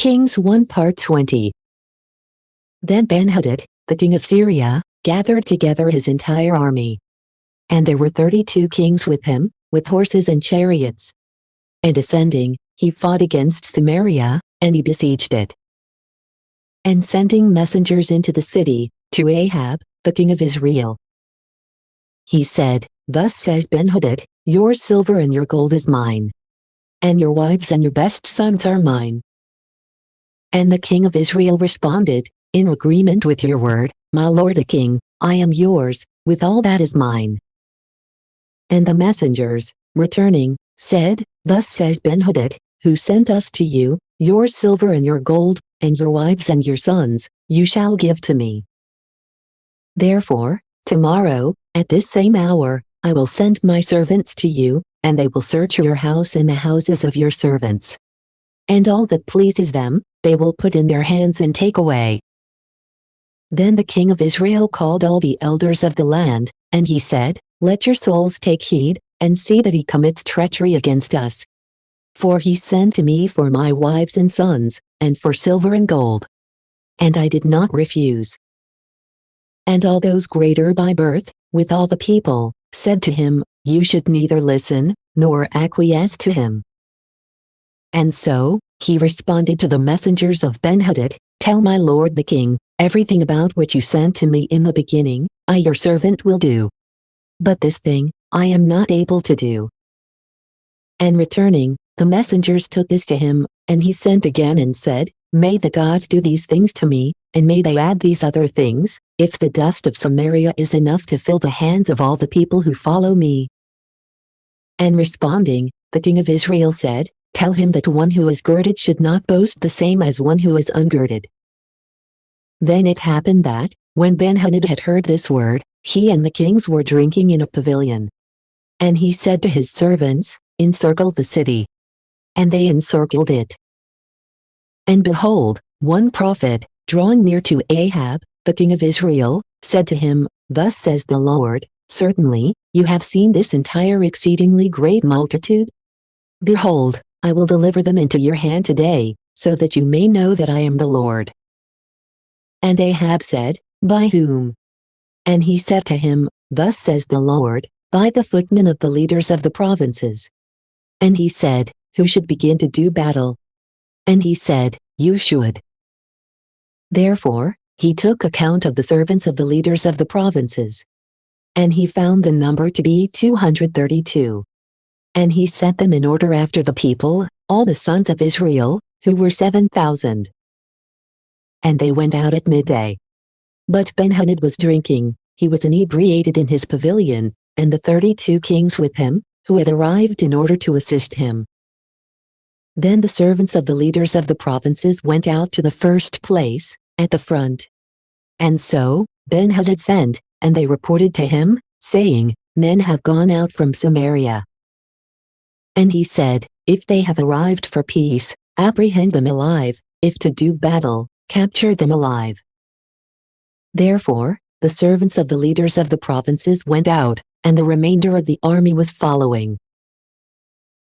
Kings 1 Part 20. Then Ben-Hadad, the king of Syria, gathered together his entire army. And there were 32 kings with him, with horses and chariots. And ascending, he fought against Samaria, and he besieged it. And sending messengers into the city, to Ahab, the king of Israel, he said, "Thus says Ben-Hadad, your silver and your gold is mine. And your wives and your best sons are mine." And the king of Israel responded, "In agreement with your word, my lord the king, I am yours, with all that is mine." And the messengers, returning, said, "Thus says Ben-Hadad, who sent us to you, your silver and your gold, and your wives and your sons, you shall give to me. Therefore, tomorrow, at this same hour, I will send my servants to you, and they will search your house and the houses of your servants. And all that pleases them, they will put in their hands and take away." Then the king of Israel called all the elders of the land, and he said, "Let your souls take heed, and see that he commits treachery against us. For he sent to me for my wives and sons, and for silver and gold. And I did not refuse." And all those greater by birth, with all the people, said to him, "You should neither listen, nor acquiesce to him." And so, he responded to the messengers of Ben-Hadad, "Tell my lord the king, everything about which you sent to me in the beginning, I your servant will do. But this thing, I am not able to do." And returning, the messengers took this to him, and he sent again and said, "May the gods do these things to me, and may they add these other things, if the dust of Samaria is enough to fill the hands of all the people who follow me." And responding, the king of Israel said, "Tell him that one who is girded should not boast the same as one who is ungirded." Then it happened that, when Ben-Hadad had heard this word, he and the kings were drinking in a pavilion. And he said to his servants, "Encircle the city." And they encircled it. And behold, one prophet, drawing near to Ahab, the king of Israel, said to him, "Thus says the Lord, certainly, you have seen this entire exceedingly great multitude? Behold, I will deliver them into your hand today, so that you may know that I am the Lord." And Ahab said, "By whom?" And he said to him, "Thus says the Lord, by the footmen of the leaders of the provinces." And he said, "Who should begin to do battle?" And he said, "You should." Therefore, he took account of the servants of the leaders of the provinces. And he found the number to be 232. And he set them in order after the people, all the sons of Israel, who were 7,000. And they went out at midday. But Ben-Hadad was drinking, he was inebriated in his pavilion, and the 32 kings with him, who had arrived in order to assist him. Then the servants of the leaders of the provinces went out to the first place, at the front. And so, Ben-Hadad sent, and they reported to him, saying, "Men have gone out from Samaria." And he said, "If they have arrived for peace, apprehend them alive, if to do battle, capture them alive." Therefore, the servants of the leaders of the provinces went out, and the remainder of the army was following.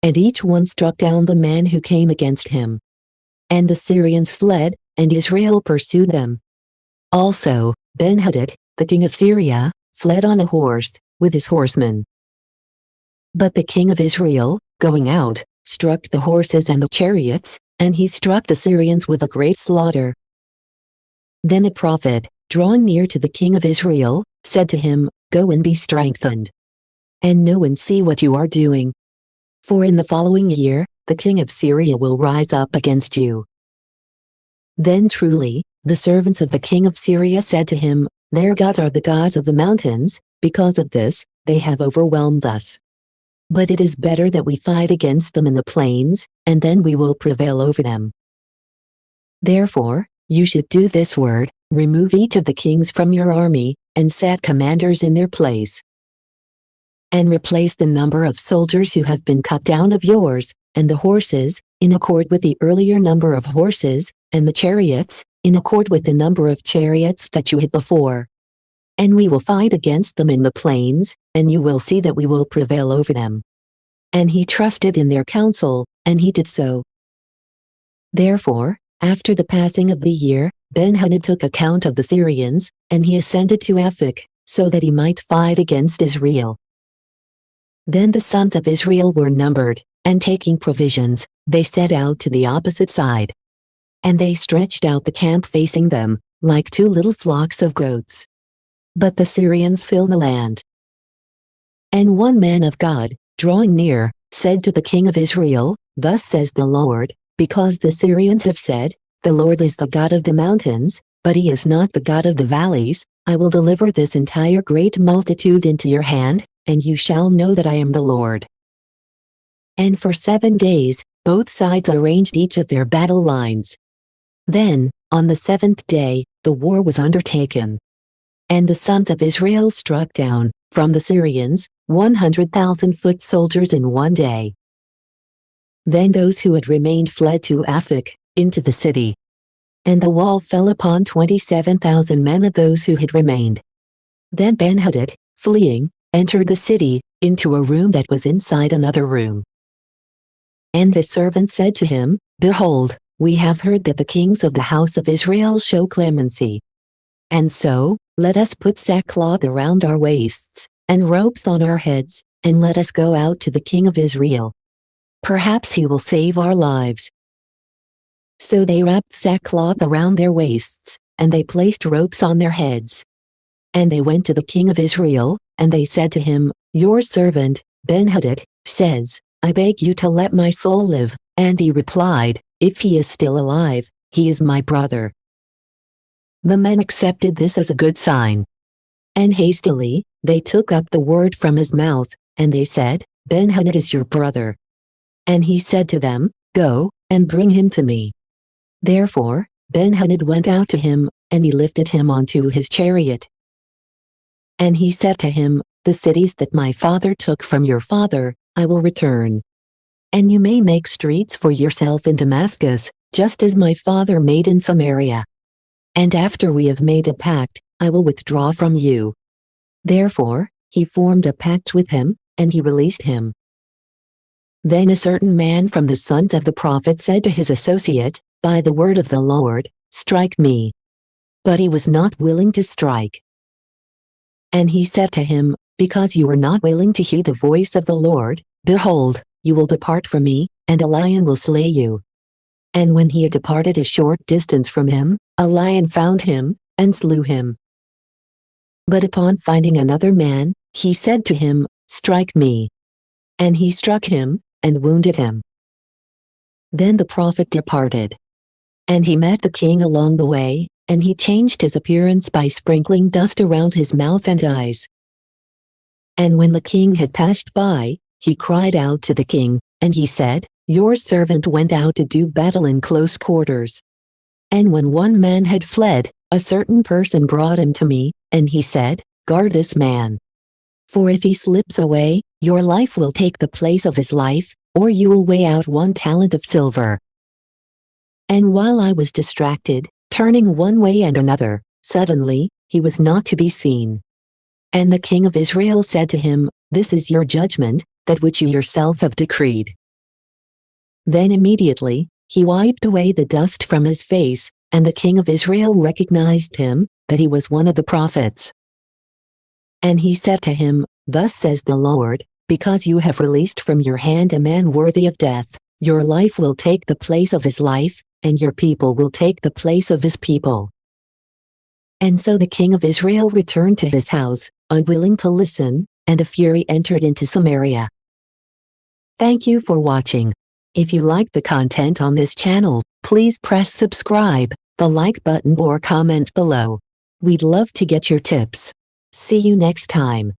And each one struck down the man who came against him. And the Syrians fled, and Israel pursued them. Also, Ben-Hadad, the king of Syria, fled on a horse, with his horsemen. But the king of Israel, going out, struck the horses and the chariots, and he struck the Syrians with a great slaughter. Then a prophet, drawing near to the king of Israel, said to him, "Go and be strengthened. And know and see what you are doing. For in the following year, the king of Syria will rise up against you." Then truly, the servants of the king of Syria said to him, "Their gods are the gods of the mountains, because of this, they have overwhelmed us. But it is better that we fight against them in the plains, and then we will prevail over them. Therefore, you should do this word, remove each of the kings from your army, and set commanders in their place. And replace the number of soldiers who have been cut down of yours, and the horses, in accord with the earlier number of horses, and the chariots, in accord with the number of chariots that you had before. And we will fight against them in the plains, and you will see that we will prevail over them." And he trusted in their counsel, and he did so. Therefore, After the passing of the year, Ben-Hadad took account of the Syrians, and he ascended to Aphek, so that he might fight against Israel. Then the sons of Israel were numbered, and taking provisions, they set out to the opposite side. And they stretched out the camp facing them, like two little flocks of goats. But the Syrians filled the land. And one man of God, drawing near, said to the king of Israel, "Thus says the Lord, because the Syrians have said, 'The Lord is the God of the mountains, but he is not the God of the valleys,' I will deliver this entire great multitude into your hand, and you shall know that I am the Lord." And for 7 days, both sides arranged each of their battle lines. Then, on the 7th day, the war was undertaken. And the sons of Israel struck down, from the Syrians, 100,000 foot soldiers in one day. Then those who had remained fled to Aphek, into the city. And the wall fell upon 27,000 men of those who had remained. Then Ben-Hadad, fleeing, entered the city, into a room that was inside another room. And the servant said to him, "Behold, we have heard that the kings of the house of Israel show clemency. And so, let us put sackcloth around our waists, and ropes on our heads, and let us go out to the king of Israel. Perhaps he will save our lives." So they wrapped sackcloth around their waists, and they placed ropes on their heads. And they went to the king of Israel, and they said to him, "Your servant, Ben-Hadad, says, 'I beg you to let my soul live,'" and he replied, "If he is still alive, he is my brother." The men accepted this as a good sign. And hastily, they took up the word from his mouth, and they said, "Ben-Hadad is your brother." And he said to them, "Go, and bring him to me." Therefore, Ben-Hadad went out to him, and he lifted him onto his chariot. And he said to him, "The cities that my father took from your father, I will return. And you may make streets for yourself in Damascus, just as my father made in Samaria. And after we have made a pact, I will withdraw from you." Therefore, he formed a pact with him, and he released him. Then a certain man from the sons of the prophet said to his associate, "By the word of the Lord, strike me." But he was not willing to strike. And he said to him, "Because you are not willing to hear the voice of the Lord, behold, you will depart from me, and a lion will slay you." And when he had departed a short distance from him, a lion found him, and slew him. But upon finding another man, he said to him, "Strike me." And he struck him, and wounded him. Then the prophet departed. And he met the king along the way, and he changed his appearance by sprinkling dust around his mouth and eyes. And when the king had passed by, he cried out to the king, and he said, "Your servant went out to do battle in close quarters. And when one man had fled, a certain person brought him to me, and he said, 'Guard this man. For if he slips away, your life will take the place of his life, or you will weigh out 1 talent of silver.' And while I was distracted, turning one way and another, suddenly, he was not to be seen. And the king of Israel said to him, 'This is your judgment, that which you yourself have decreed.' Then immediately, he wiped away the dust from his face, and the king of Israel recognized him, that he was one of the prophets. And he said to him, 'Thus says the Lord, because you have released from your hand a man worthy of death, your life will take the place of his life, and your people will take the place of his people.' And so the king of Israel returned to his house, unwilling to listen, and a fury entered into Samaria. Thank you for watching. If you like the content on this channel, please press subscribe, the like button or comment below. We'd love to get your tips. See you next time.